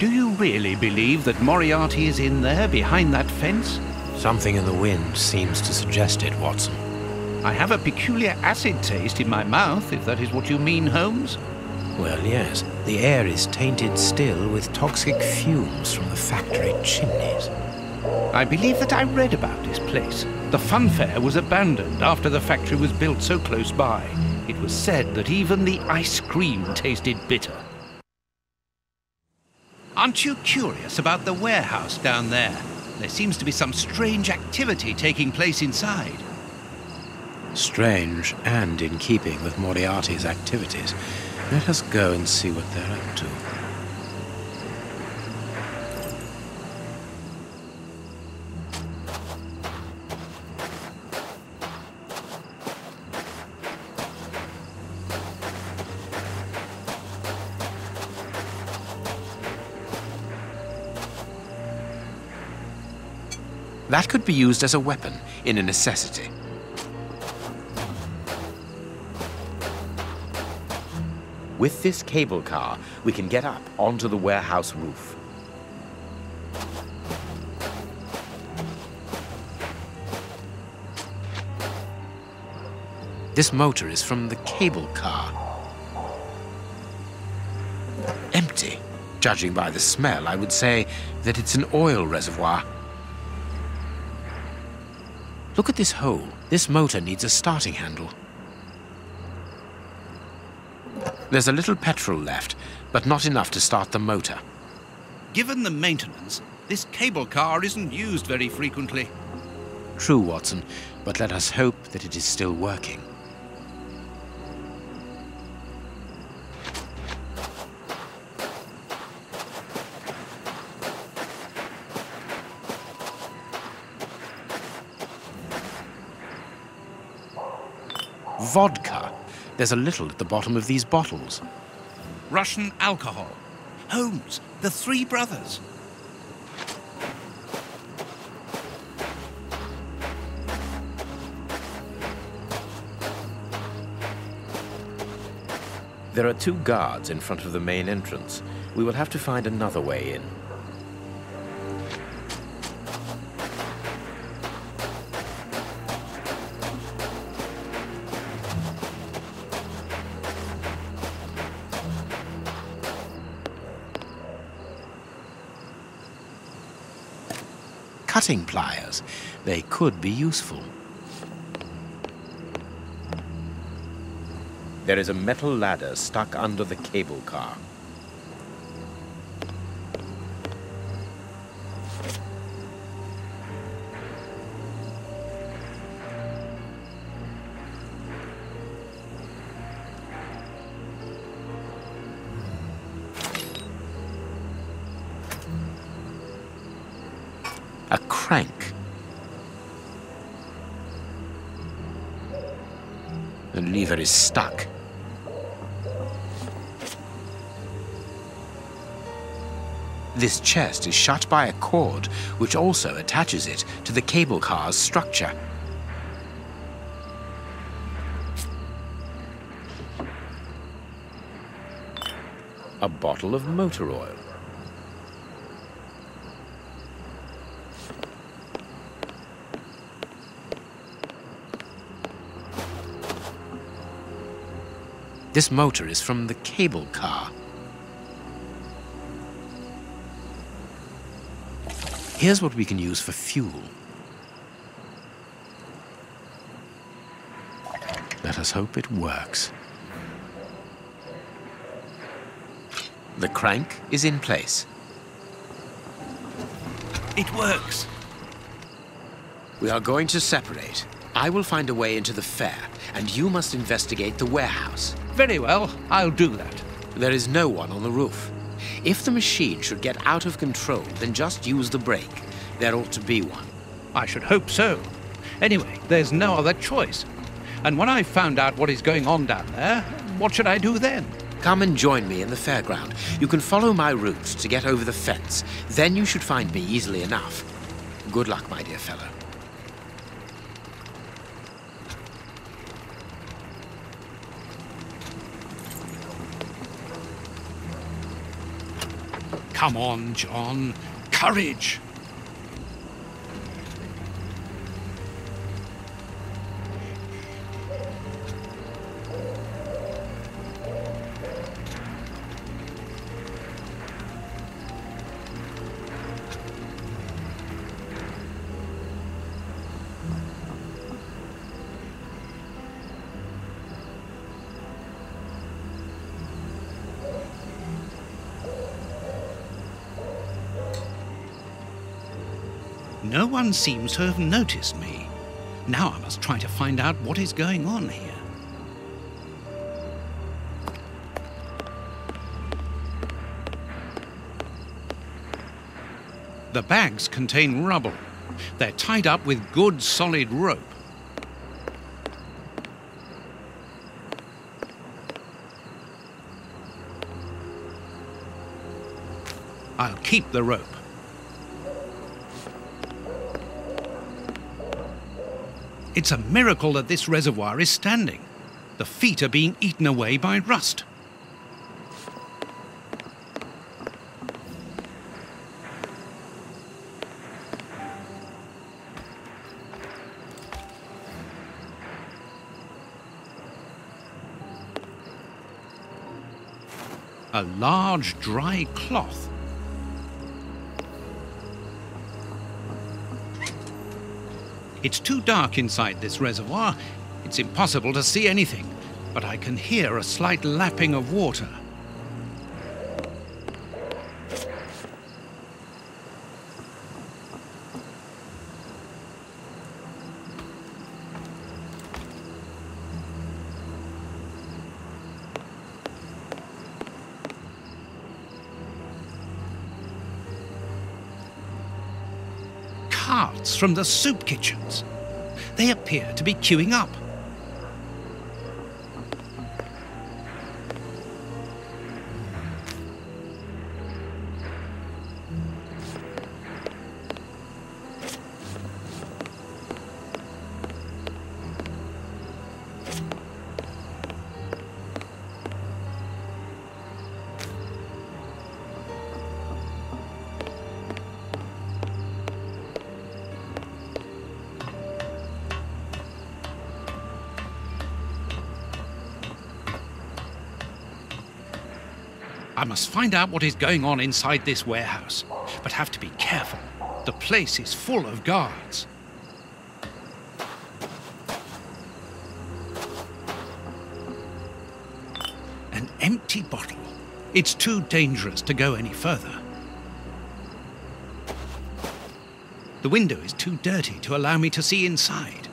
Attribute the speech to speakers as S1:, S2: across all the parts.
S1: Do you really believe that Moriarty is in there, behind that fence?
S2: Something in the wind seems to suggest it, Watson.
S1: I have a peculiar acid taste in my mouth, if that is what you mean, Holmes.
S2: Well, yes. The air is tainted still with toxic fumes from the factory chimneys.
S1: I believe that I read about this place. The funfair was abandoned after the factory was built so close by. It was said that even the ice cream tasted bitter. Aren't you curious about the warehouse down there? There seems to be some strange activity taking place inside.
S2: Strange and in keeping with Moriarty's activities. Let us go and see what they're up to. That could be used as a weapon in a necessity.
S3: With this cable car, we can get up onto the warehouse roof.
S2: This motor is from the cable car. Empty. Judging by the smell, I would say that it's an oil reservoir. Look at this hole. This motor needs a starting handle. There's a little petrol left, but not enough to start the motor.
S1: Given the maintenance, this cable car isn't used very frequently.
S2: True, Watson, but let us hope that it is still working. Vodka. There's a little at the bottom of these bottles.
S1: Russian alcohol. Holmes, the three brothers.
S3: There are 2 guards in front of the main entrance. We will have to find another way in.
S2: Cutting pliers. They could be useful.
S3: There is a metal ladder stuck under the cable car.
S2: A crank. The lever is stuck. This chest is shut by a cord, which also attaches it to the cable car's structure.
S3: A bottle of motor oil.
S2: This motor is from the cable car. Here's what we can use for fuel. Let us hope it works. The crank is in place.
S1: It works.
S2: We are going to separate. I will find a way into the fair, and you must investigate the warehouse.
S1: Very well, I'll do that.
S2: There is no one on the roof. If the machine should get out of control, then just use the brake. There ought to be one.
S1: I should hope so. Anyway, there's no other choice. And when I've found out what is going on down there, what should I do then?
S2: Come and join me in the fairground. You can follow my route to get over the fence. Then you should find me easily enough. Good luck, my dear fellow.
S1: Come on, John. Courage! No one seems to have noticed me. Now I must try to find out what is going on here. The bags contain rubble. They're tied up with good solid rope. I'll keep the rope. It's a miracle that this reservoir is standing. The feet are being eaten away by rust. A large dry cloth. It's too dark inside this reservoir. It's impossible to see anything, but I can hear a slight lapping of water. Carts from the soup kitchens. They appear to be queuing up. I must find out what is going on inside this warehouse, but have to be careful. The place is full of guards. An empty bottle. It's too dangerous to go any further. The window is too dirty to allow me to see inside.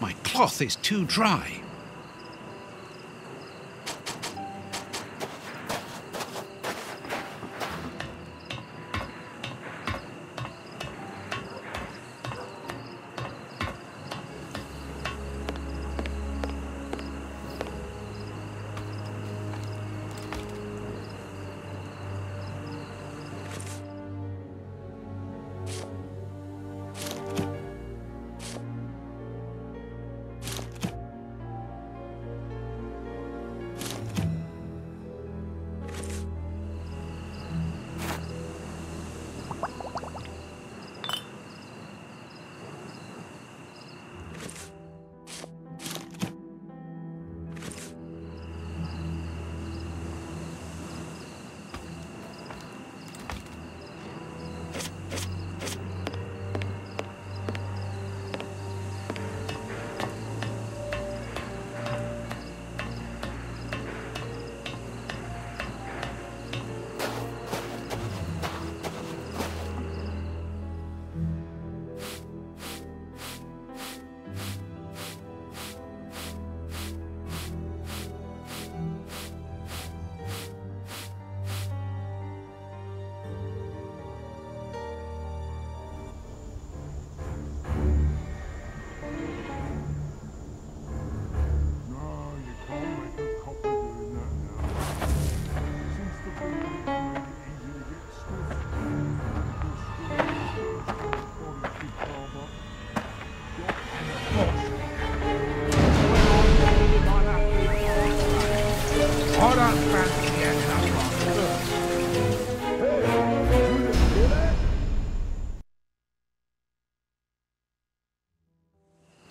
S1: My cloth is too dry.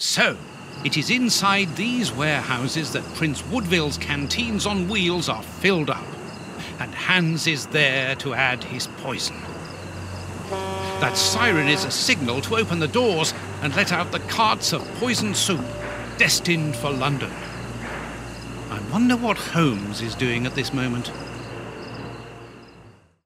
S1: So, it is inside these warehouses that Prince Woodville's canteens on wheels are filled up, and Hans is there to add his poison. That siren is a signal to open the doors and let out the carts of poisoned soup, destined for London. I wonder what Holmes is doing at this moment.